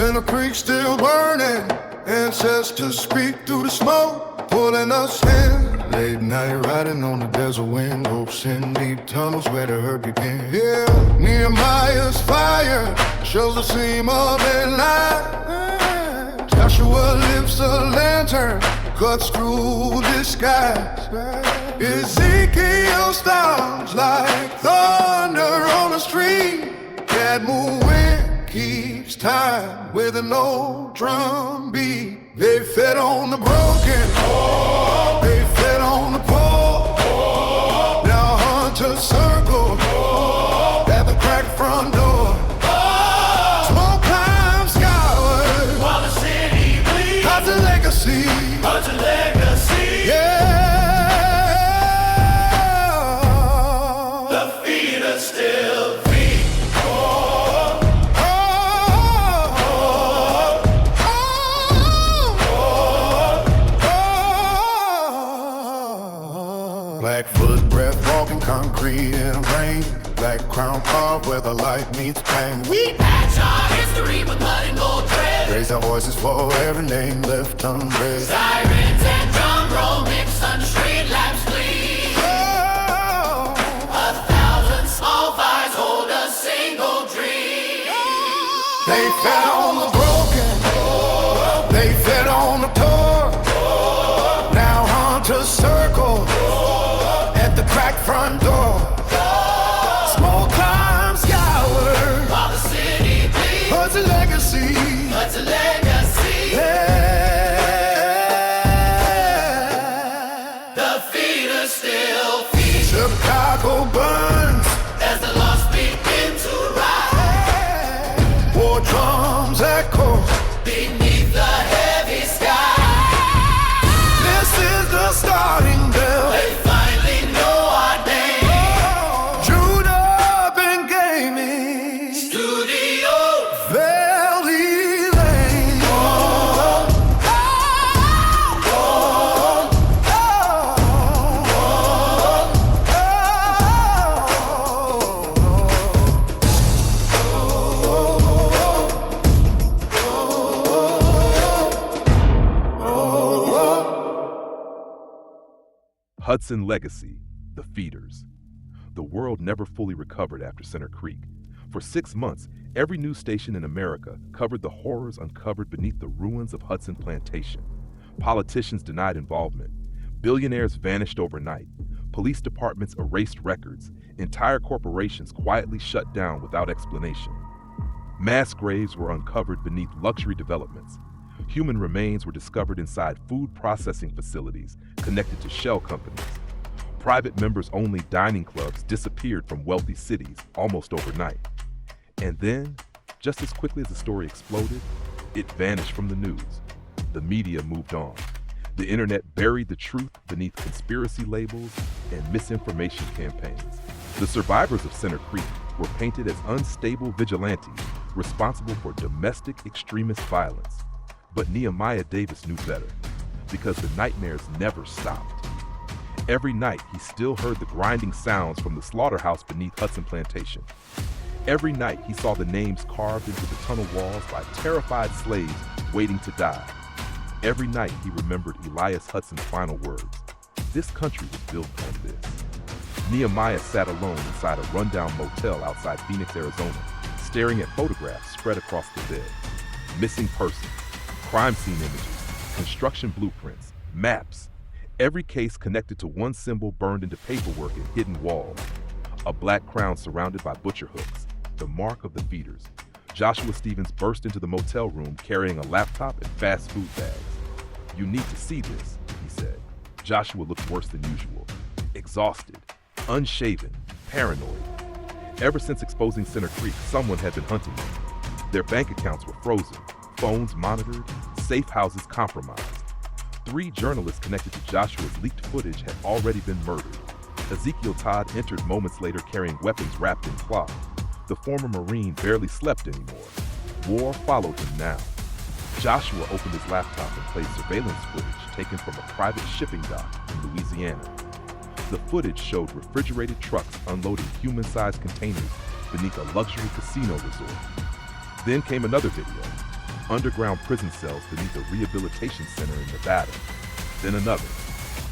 Center Creek still burning, ancestors speak through the smoke, pulling us in. Late night riding on the desert wind, hopes in deep tunnels where the hurt begin. Yeah, Nehemiah's fire shows the seam of a light. Joshua lifts a lantern, cuts through disguise. Ezekiel stops like thunder on the street. Cadmus wind keeps time with an old drum beat. They fed on the broken, they fed on the poor. Now hunters circle at the cracked front door. Smoke climbs skyward while the city bleeds. Hudson legacy, Hudson legacy. yeah. The feeder still feed. Blackfoot breath walking concrete in rain. Black crown carved where the light meets pain. We patch our history with blood and gold thread. Raise our voices for every name left unread. Sirens and drum roll mix under street lamps gleam. 1,000 small fires hold a single dream. They fed on the broken, they fed on the torn. Now hunters circle at the cracked front door. Smoke climbs skyward While the city bleeds. Hudson legacy, Hudson legacy. yeah. The feeder still feeds. Chicago burns, As the lost begin to rise war drums echo. beneath the heavy sky. This is the starting bell. They finally know our name. Judah been gaming. Studio. Valley Lane. Hudson legacy, the feeders. The world never fully recovered after Center Creek. For 6 months, every news station in America covered the horrors uncovered beneath the ruins of Hudson Plantation. Politicians denied involvement. Billionaires vanished overnight. Police departments erased records. Entire corporations quietly shut down without explanation. Mass graves were uncovered beneath luxury developments. Human remains were discovered inside food processing facilities connected to shell companies. Private members-only dining clubs disappeared from wealthy cities almost overnight. And then, just as quickly as the story exploded, it vanished from the news. The media moved on. The internet buried the truth beneath conspiracy labels and misinformation campaigns. The survivors of Center Creek were painted as unstable vigilantes responsible for domestic extremist violence. But Nehemiah Davis knew better, because the nightmares never stopped. Every night, he still heard the grinding sounds from the slaughterhouse beneath Hudson Plantation. Every night, he saw the names carved into the tunnel walls by terrified slaves waiting to die. Every night, he remembered Elias Hudson's final words: "This country was built on this." Nehemiah sat alone inside a rundown motel outside Phoenix, Arizona, staring at photographs spread across the bed. Missing persons, crime scene images, construction blueprints, maps. Every case connected to one symbol burned into paperwork and hidden walls. A black crown surrounded by butcher hooks, the mark of the feeders. Joshua Stevens burst into the motel room carrying a laptop and fast food bags. "You need to see this," he said. Joshua looked worse than usual. Exhausted, unshaven, paranoid. Ever since exposing Center Creek, someone had been hunting them. Their bank accounts were frozen, phones monitored, safe houses compromised. 3 journalists connected to Joshua's leaked footage had already been murdered. Ezekiel Todd entered moments later carrying weapons wrapped in cloth. The former Marine barely slept anymore. War followed him now. Joshua opened his laptop and played surveillance footage taken from a private shipping dock in Louisiana. The footage showed refrigerated trucks unloading human-sized containers beneath a luxury casino resort. Then came another video. underground prison cells beneath a rehabilitation center in Nevada. Then another,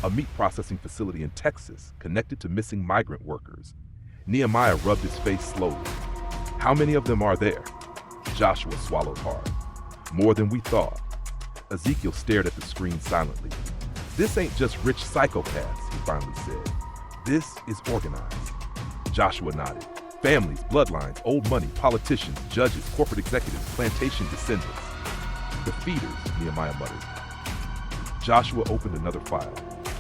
a meat processing facility in Texas connected to missing migrant workers. Nehemiah rubbed his face slowly. How many of them are there? Joshua swallowed hard. More than we thought. Ezekiel stared at the screen silently. This ain't just rich psychopaths, he finally said. This is organized. Joshua nodded. Families, bloodlines, old money, politicians, judges, corporate executives, plantation descendants. The feeders, Nehemiah muttered. Joshua opened another file.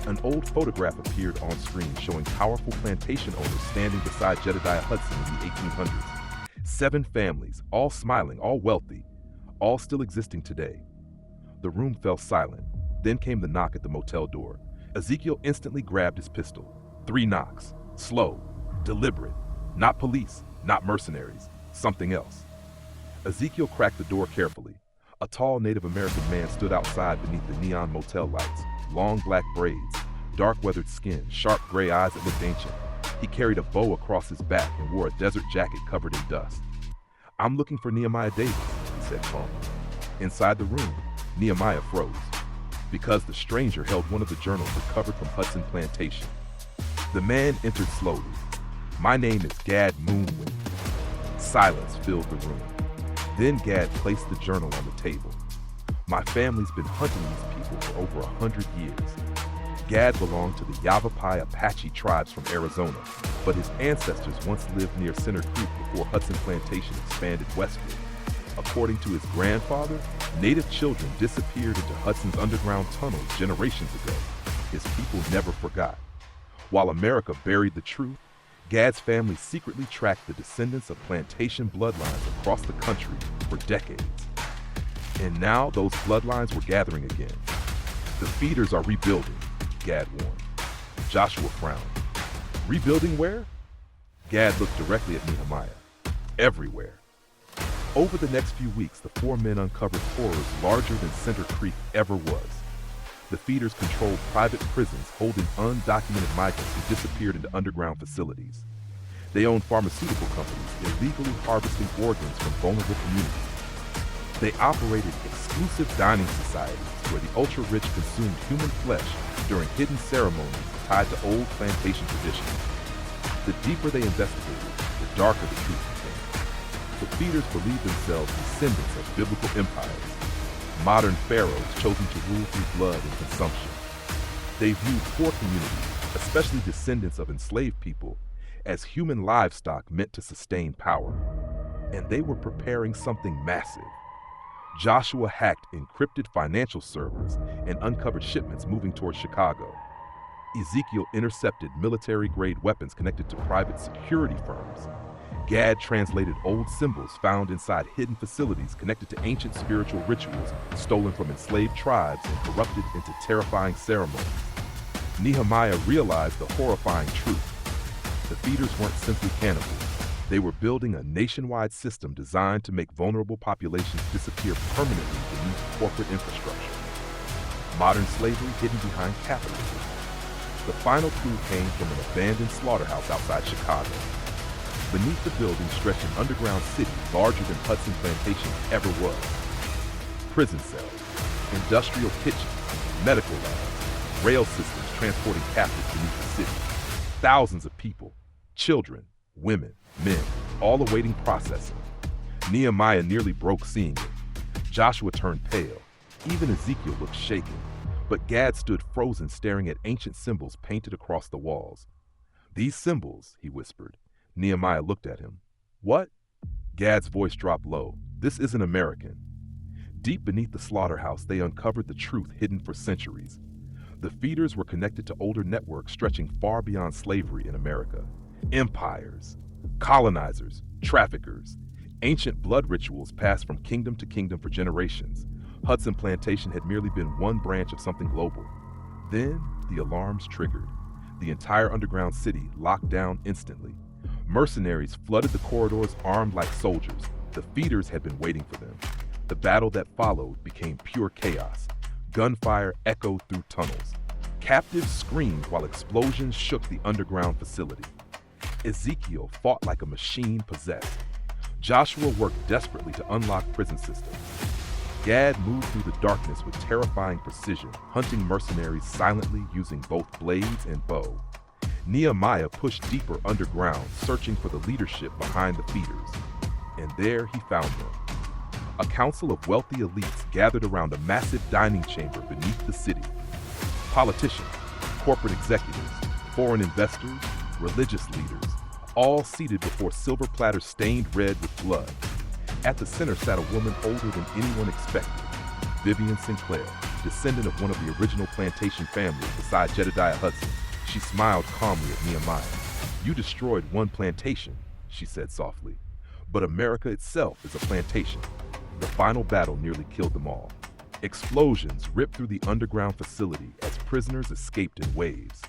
An old photograph appeared on screen showing powerful plantation owners standing beside Jedediah Hudson in the 1800s. 7 families, all smiling, all wealthy, all still existing today. The room fell silent. Then came the knock at the motel door. Ezekiel instantly grabbed his pistol. 3 knocks. Slow, deliberate. Not police, not mercenaries. Something else. Ezekiel cracked the door carefully. A tall Native American man stood outside beneath the neon motel lights. Long black braids, dark weathered skin, sharp gray eyes that looked ancient. He carried a bow across his back and wore a desert jacket covered in dust. I'm looking for Nehemiah Davis, he said calmly. Inside the room, Nehemiah froze, because the stranger held one of the journals recovered from Hudson Plantation. The man entered slowly. My name is Gad Moonwind. Silence filled the room. Then Gad placed the journal on the table. My family's been hunting these people for over 100 years. Gad belonged to the Yavapai Apache tribes from Arizona, but his ancestors once lived near Center Creek before Hudson Plantation expanded westward. According to his grandfather, Native children disappeared into Hudson's underground tunnels generations ago. His people never forgot. While America buried the truth, Gad's family secretly tracked the descendants of plantation bloodlines across the country for decades. And now those bloodlines were gathering again. The feeders are rebuilding, Gad warned. Joshua frowned. Rebuilding where? Gad looked directly at Nehemiah. Everywhere. Over the next few weeks, the 4 men uncovered horrors larger than Center Creek ever was. The feeders controlled private prisons holding undocumented migrants who disappeared into underground facilities. They owned pharmaceutical companies, illegally harvesting organs from vulnerable communities. They operated exclusive dining societies where the ultra-rich consumed human flesh during hidden ceremonies tied to old plantation traditions. The deeper they investigated, the darker the truth became. The feeders believed themselves descendants of biblical empires, modern pharaohs chosen to rule through blood and consumption. They viewed poor communities, especially descendants of enslaved people, as human livestock meant to sustain power. And they were preparing something massive. Joshua hacked encrypted financial servers and uncovered shipments moving toward Chicago. Ezekiel intercepted military-grade weapons connected to private security firms. Gad translated old symbols found inside hidden facilities connected to ancient spiritual rituals stolen from enslaved tribes and corrupted into terrifying ceremonies. Nehemiah realized the horrifying truth. The feeders weren't simply cannibals. They were building a nationwide system designed to make vulnerable populations disappear permanently beneath corporate infrastructure. Modern slavery hidden behind capitalism. The final clue came from an abandoned slaughterhouse outside Chicago. Beneath the building stretched an underground city larger than Hudson Plantation ever was. Prison cells, industrial kitchens, medical labs, rail systems transporting captives beneath the city. Thousands of people, children, women, men, all awaiting processing. Nehemiah nearly broke seeing it. Joshua turned pale. Even Ezekiel looked shaken. But Gad stood frozen, staring at ancient symbols painted across the walls. These symbols, he whispered. Nehemiah looked at him. What? Gad's voice dropped low. This isn't American. Deep beneath the slaughterhouse, they uncovered the truth hidden for centuries. The feeders were connected to older networks stretching far beyond slavery in America. Empires, colonizers, traffickers. Ancient blood rituals passed from kingdom to kingdom for generations. Hudson Plantation had merely been one branch of something global. Then, the alarms triggered. The entire underground city locked down instantly. Mercenaries flooded the corridors armed like soldiers. The feeders had been waiting for them. The battle that followed became pure chaos. Gunfire echoed through tunnels. Captives screamed while explosions shook the underground facility. Ezekiel fought like a machine possessed. Joshua worked desperately to unlock prison systems. Gad moved through the darkness with terrifying precision, hunting mercenaries silently using both blades and bow. Nehemiah pushed deeper underground, searching for the leadership behind the feeders. And there he found them. A council of wealthy elites gathered around a massive dining chamber beneath the city. Politicians, corporate executives, foreign investors, religious leaders, all seated before silver platters stained red with blood. At the center sat a woman older than anyone expected, Vivian Sinclair, descendant of one of the original plantation families beside Jedediah Hudson. She smiled calmly at Nehemiah. "You destroyed one plantation," she said softly, "but America itself is a plantation." The final battle nearly killed them all. Explosions ripped through the underground facility as prisoners escaped in waves.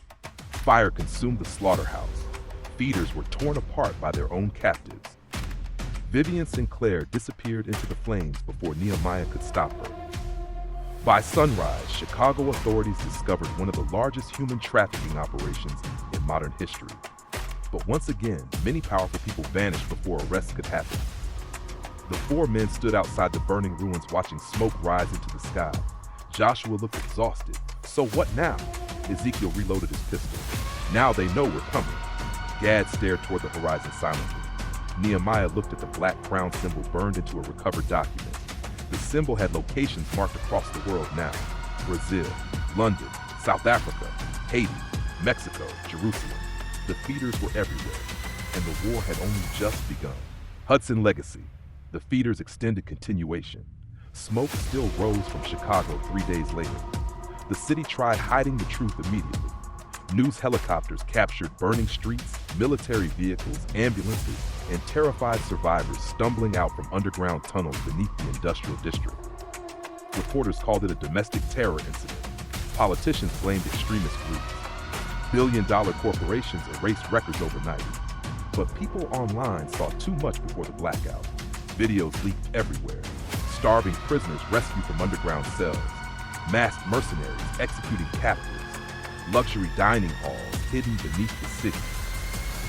Fire consumed the slaughterhouse. Feeders were torn apart by their own captives. Vivian Sinclair disappeared into the flames before Nehemiah could stop her. By sunrise, Chicago authorities discovered one of the largest human trafficking operations in modern history. But once again, many powerful people vanished before arrests could happen. The four men stood outside the burning ruins watching smoke rise into the sky. Joshua looked exhausted. "So what now?" Ezekiel reloaded his pistol. "Now they know we're coming." Gad stared toward the horizon silently. Nehemiah looked at the black crown symbol burned into a recovered document. The symbol had locations marked across the world now: Brazil, London, South Africa, Haiti, Mexico, Jerusalem. The feeders were everywhere, and the war had only just begun. Hudson legacy. The feeders' extended continuation. Smoke still rose from Chicago 3 days later. The city tried hiding the truth immediately. News helicopters captured burning streets, military vehicles, ambulances, and terrified survivors stumbling out from underground tunnels beneath the industrial district. Reporters called it a domestic terror incident. Politicians blamed extremist groups. Billion-dollar corporations erased records overnight. But people online saw too much before the blackout. Videos leaked everywhere. Starving prisoners rescued from underground cells. Masked mercenaries executing captives. Luxury dining halls hidden beneath the city.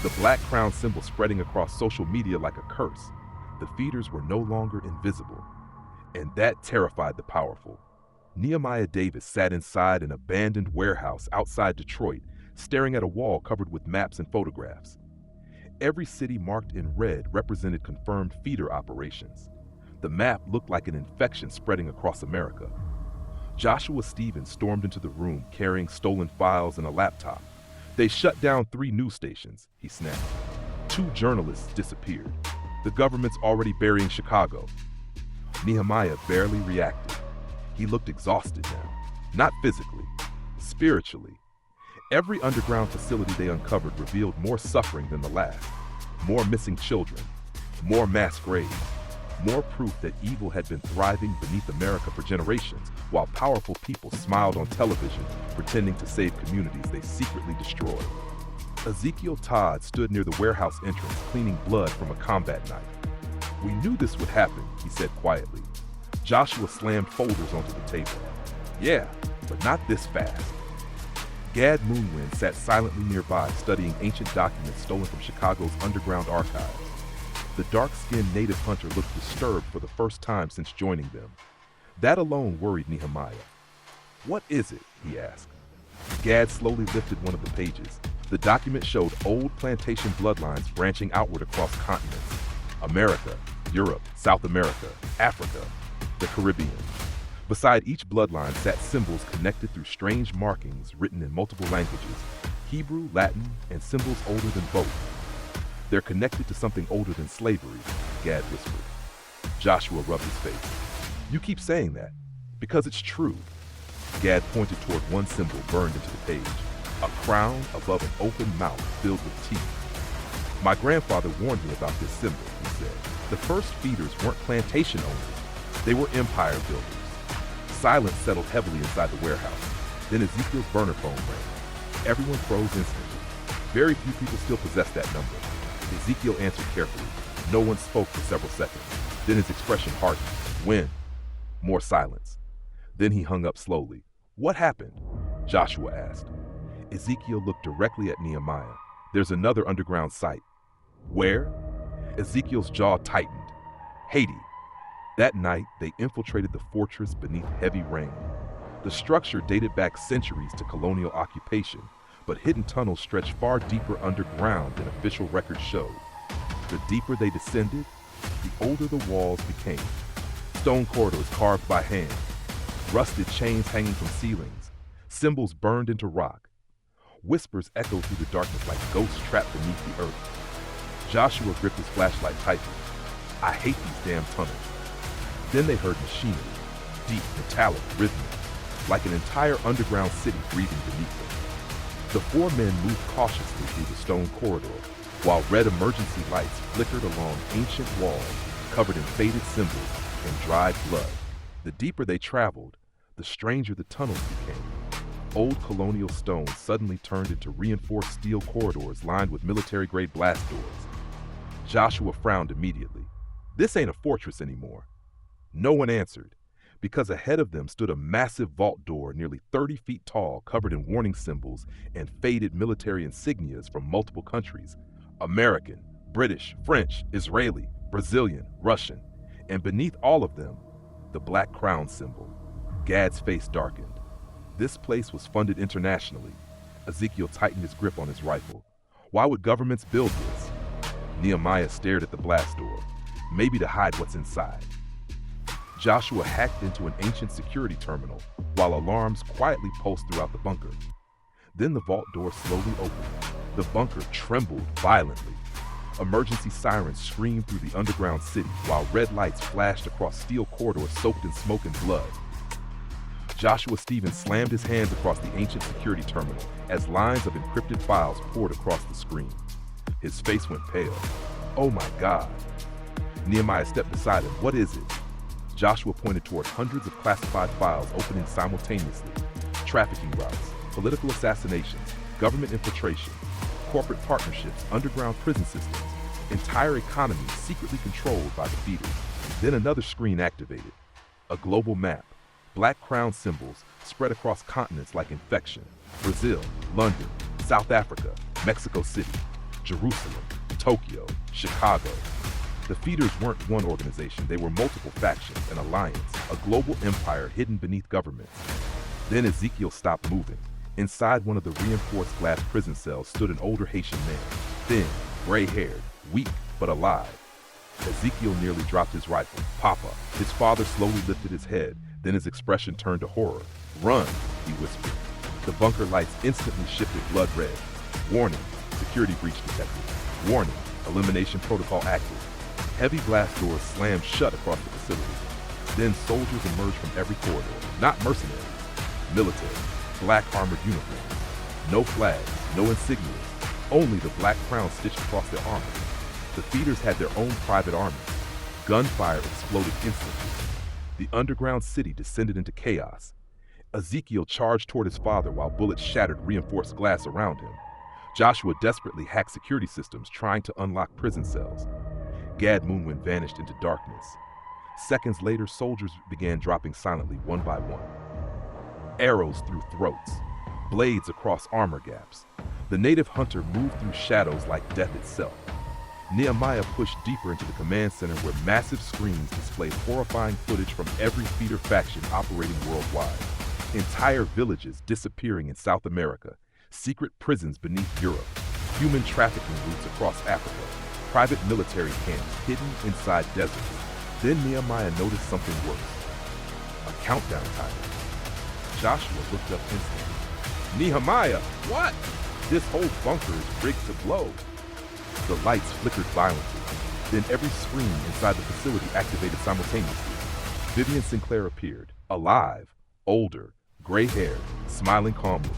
The black crown symbol spreading across social media like a curse. The feeders were no longer invisible. And that terrified the powerful. Nehemiah Davis sat inside an abandoned warehouse outside Detroit, staring at a wall covered with maps and photographs. Every city marked in red represented confirmed feeder operations. The map looked like an infection spreading across America. Joshua Stevens stormed into the room carrying stolen files and a laptop. "They shut down 3 news stations," he snapped. 2 journalists disappeared. "The government's already burying Chicago." Nehemiah barely reacted. He looked exhausted now, not physically, spiritually. Every underground facility they uncovered revealed more suffering than the last. More missing children, more mass graves, more proof that evil had been thriving beneath America for generations, while powerful people smiled on television, pretending to save communities they secretly destroyed. Ezekiel Todd stood near the warehouse entrance, cleaning blood from a combat knife. "We knew this would happen," he said quietly. Joshua slammed folders onto the table. "Yeah, but not this fast." Gad Moonwind sat silently nearby, studying ancient documents stolen from Chicago's underground archives. The dark-skinned native hunter looked disturbed for the first time since joining them. That alone worried Nehemiah. "What is it?" he asked. Gad slowly lifted one of the pages. The document showed old plantation bloodlines branching outward across continents: America, Europe, South America, Africa, the Caribbean. Beside each bloodline sat symbols connected through strange markings written in multiple languages: Hebrew, Latin, and symbols older than both. "They're connected to something older than slavery," Gad whispered. Joshua rubbed his face. "You keep saying that, because it's true." Gad pointed toward one symbol burned into the page: a crown above an open mouth filled with teeth. "My grandfather warned me about this symbol," he said. "The first feeders weren't plantation owners. They were empire builders." Silence settled heavily inside the warehouse. Then Ezekiel's burner phone rang. Everyone froze instantly. Very few people still possessed that number. Ezekiel answered carefully. No one spoke for several seconds. Then his expression hardened. "When?" More silence. Then he hung up slowly. "What happened?" Joshua asked. Ezekiel looked directly at Nehemiah. "There's another underground site." "Where?" Ezekiel's jaw tightened. "Haiti." That night, they infiltrated the fortress beneath heavy rain. The structure dated back centuries to colonial occupation, but hidden tunnels stretched far deeper underground than official records showed. The deeper they descended, the older the walls became. Stone corridors carved by hand, rusted chains hanging from ceilings, symbols burned into rock. Whispers echoed through the darkness like ghosts trapped beneath the earth. Joshua gripped his flashlight tightly. I hate these damn tunnels. Then they heard machinery, deep, metallic, rhythmic, like an entire underground city breathing beneath them. The four men moved cautiously through the stone corridor, while red emergency lights flickered along ancient walls covered in faded symbols and dried blood. The deeper they traveled, the stranger the tunnels became. Old colonial stone suddenly turned into reinforced steel corridors lined with military-grade blast doors. Joshua frowned immediately. This ain't a fortress anymore. No one answered, because ahead of them stood a massive vault door nearly 30 feet tall, covered in warning symbols and faded military insignias from multiple countries: American, British, French, Israeli, Brazilian, Russian, and beneath all of them, the black crown symbol. Gad's face darkened. This place was funded internationally. Ezekiel tightened his grip on his rifle. Why would governments build this? Nehemiah stared at the blast door, maybe to hide what's inside. Joshua hacked into an ancient security terminal while alarms quietly pulsed throughout the bunker. Then the vault door slowly opened. The bunker trembled violently. Emergency sirens screamed through the underground city while red lights flashed across steel corridors soaked in smoke and blood. Joshua Stevens slammed his hands across the ancient security terminal as lines of encrypted files poured across the screen. His face went pale. Oh my God. Nehemiah stepped beside him. What is it? Joshua pointed toward hundreds of classified files opening simultaneously. Trafficking routes, political assassinations, government infiltration, corporate partnerships, underground prison systems, entire economies secretly controlled by the feeders. Then another screen activated. A global map. Black crown symbols spread across continents like infection. Brazil, London, South Africa, Mexico City, Jerusalem, Tokyo, Chicago. The feeders weren't one organization, they were multiple factions, an alliance, a global empire hidden beneath governments. Then Ezekiel stopped moving. Inside one of the reinforced glass prison cells stood an older Haitian man, thin, gray-haired, weak, but alive. Ezekiel nearly dropped his rifle. Papa. His father slowly lifted his head, then his expression turned to horror. Run, he whispered. The bunker lights instantly shifted blood red. Warning, security breach detected. Warning, elimination protocol active. Heavy blast doors slammed shut across the facility. Then soldiers emerged from every corridor, not mercenaries, military, black armored uniforms. No flags, no insignias, only the black crown stitched across their armor. The feeders had their own private army. Gunfire exploded instantly. The underground city descended into chaos. Ezekiel charged toward his father while bullets shattered reinforced glass around him. Joshua desperately hacked security systems, trying to unlock prison cells. Gad Moonwind vanished into darkness. Seconds later, soldiers began dropping silently one by one. Arrows through throats, blades across armor gaps. The native hunter moved through shadows like death itself. Nehemiah pushed deeper into the command center where massive screens displayed horrifying footage from every feeder faction operating worldwide. Entire villages disappearing in South America, secret prisons beneath Europe, human trafficking routes across Africa, private military camps hidden inside deserts. Then Nehemiah noticed something worse. A countdown timer. Joshua looked up instantly. Nehemiah, what? This whole bunker is rigged to blow. The lights flickered violently. Then every screen inside the facility activated simultaneously. Vivian Sinclair appeared, alive, older, gray-haired, smiling calmly.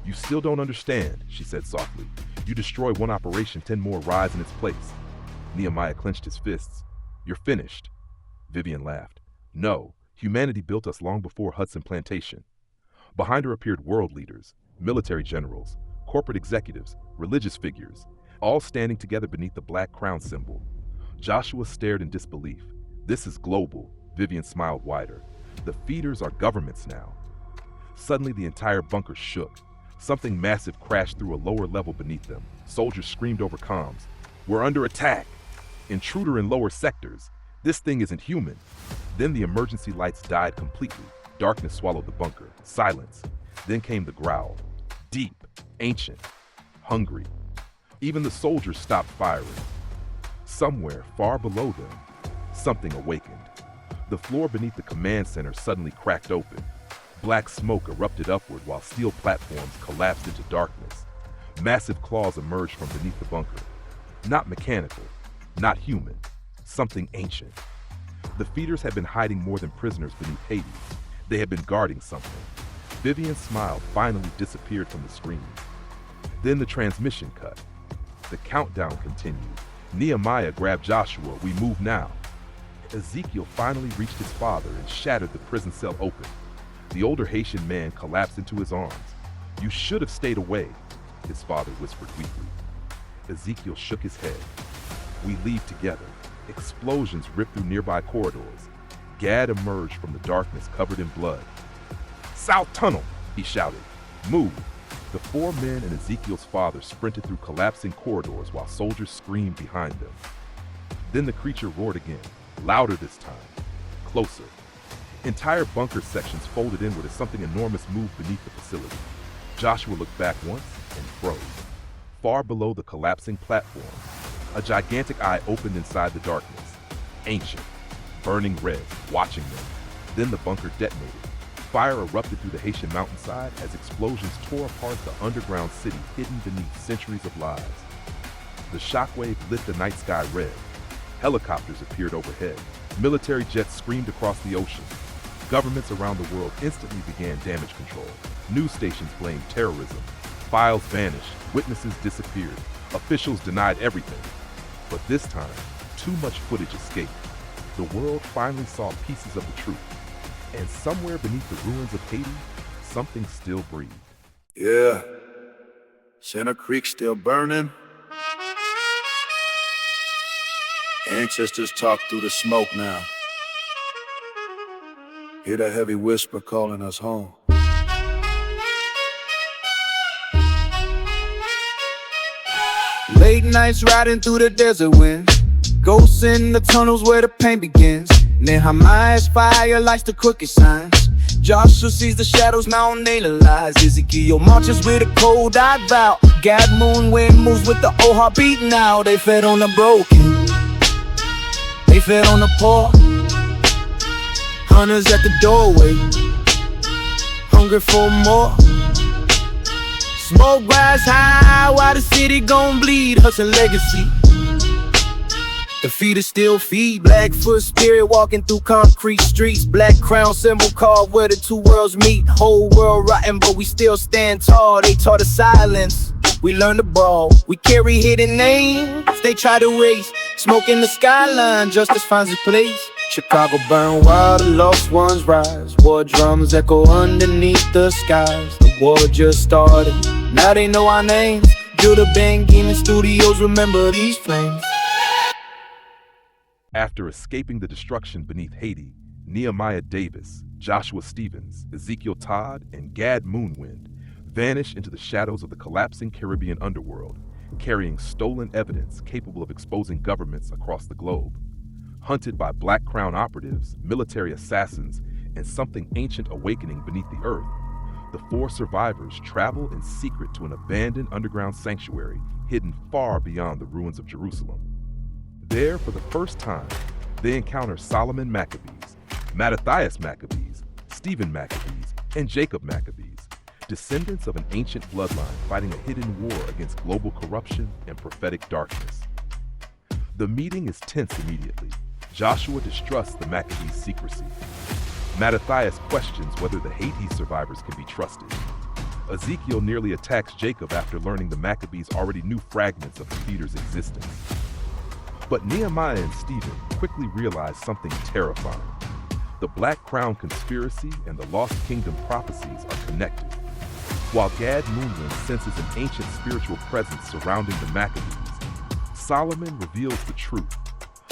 You still don't understand, she said softly. You destroy one operation, 10 more rise in its place. Nehemiah clenched his fists. You're finished. Vivian laughed. No, humanity built us long before Hudson Plantation. Behind her appeared world leaders, military generals, corporate executives, religious figures, all standing together beneath the black crown symbol. Joshua stared in disbelief. This is global. Vivian smiled wider. The feeders are governments now. Suddenly the entire bunker shook. Something massive crashed through a lower level beneath them. Soldiers screamed over comms. We're under attack. Intruder in lower sectors. This thing isn't human. Then the emergency lights died completely. Darkness swallowed the bunker. Silence. Then came the growl. Deep, ancient, hungry. Even the soldiers stopped firing. Somewhere far below them, something awakened. The floor beneath the command center suddenly cracked open. Black smoke erupted upward while steel platforms collapsed into darkness. Massive claws emerged from beneath the bunker. Not mechanical, not human, something ancient. The feeders had been hiding more than prisoners beneath Hades. They had been guarding something. Vivian's smile finally disappeared from the screen. Then the transmission cut. The countdown continued. Nehemiah grabbed Joshua. We move now. Ezekiel finally reached his father and shattered the prison cell open. The older Haitian man collapsed into his arms. You should have stayed away, his father whispered weakly. Ezekiel shook his head. We leave together. Explosions ripped through nearby corridors. Gad emerged from the darkness covered in blood. South tunnel, he shouted. Move. The four men and Ezekiel's father sprinted through collapsing corridors while soldiers screamed behind them. Then the creature roared again, louder this time, closer. Entire bunker sections folded inward as something enormous moved beneath the facility. Joshua looked back once and froze. Far below the collapsing platform, a gigantic eye opened inside the darkness. Ancient, burning red, watching them. Then the bunker detonated. Fire erupted through the Haitian mountainside as explosions tore apart the underground city hidden beneath centuries of lives. The shockwave lit the night sky red. Helicopters appeared overhead. Military jets screamed across the ocean. Governments around the world instantly began damage control. News stations blamed terrorism. Files vanished. Witnesses disappeared. Officials denied everything. But this time, too much footage escaped. The world finally saw pieces of the truth. And somewhere beneath the ruins of Haiti, something still breathed. Yeah. Center Creek still burning. Ancestors talk through the smoke now. Hear that heavy whisper calling us home. Late nights riding through the desert wind. Ghosts in the tunnels where the pain begins. Nehemiah's fire lights the crooked signs. Joshua sees the shadows now analyzed. Ezekiel marches with a cold-eyed vow. Gad Moonwind moves with the old heart beating out. They fed on the broken. They fed on the poor. Hunters at the doorway, hungry for more. Smoke rise high while the city gon' bleed. Hudson legacy. The feet still feed. Blackfoot spirit walking through concrete streets. Black crown symbol carved where the two worlds meet. Whole world rotten, but we still stand tall. They taught us silence. We learned to brawl. We carry hidden names. They try to race. Smoke in the skyline. Justice finds its place. Chicago burn while the lost ones rise. War drums echo underneath the skies. The war just started. Now they know our names. Judah Ben Gaming Studios remember these flames. After escaping the destruction beneath Haiti, Nehemiah Davis, Joshua Stevens, Ezekiel Todd, and Gad Moonwind vanished into the shadows of the collapsing Caribbean underworld, carrying stolen evidence capable of exposing governments across the globe. Hunted by Black Crown operatives, military assassins, and something ancient awakening beneath the earth, the four survivors travel in secret to an abandoned underground sanctuary hidden far beyond the ruins of Jerusalem. There, for the first time, they encounter Solomon Maccabees, Mattathias Maccabees, Stephen Maccabees, and Jacob Maccabees, descendants of an ancient bloodline fighting a hidden war against global corruption and prophetic darkness. The meeting is tense immediately. Joshua distrusts the Maccabees' secrecy. Mattathias questions whether the Haiti survivors can be trusted. Ezekiel nearly attacks Jacob after learning the Maccabees already knew fragments of the feeder's existence. But Nehemiah and Stephen quickly realize something terrifying. The Black Crown conspiracy and the Lost Kingdom prophecies are connected. While Gad Moonwind senses an ancient spiritual presence surrounding the Maccabees, Solomon reveals the truth.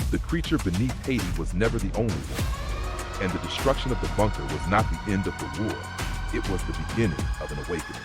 The creature beneath Haiti was never the only one, and the destruction of the bunker was not the end of the war. It was the beginning of an awakening.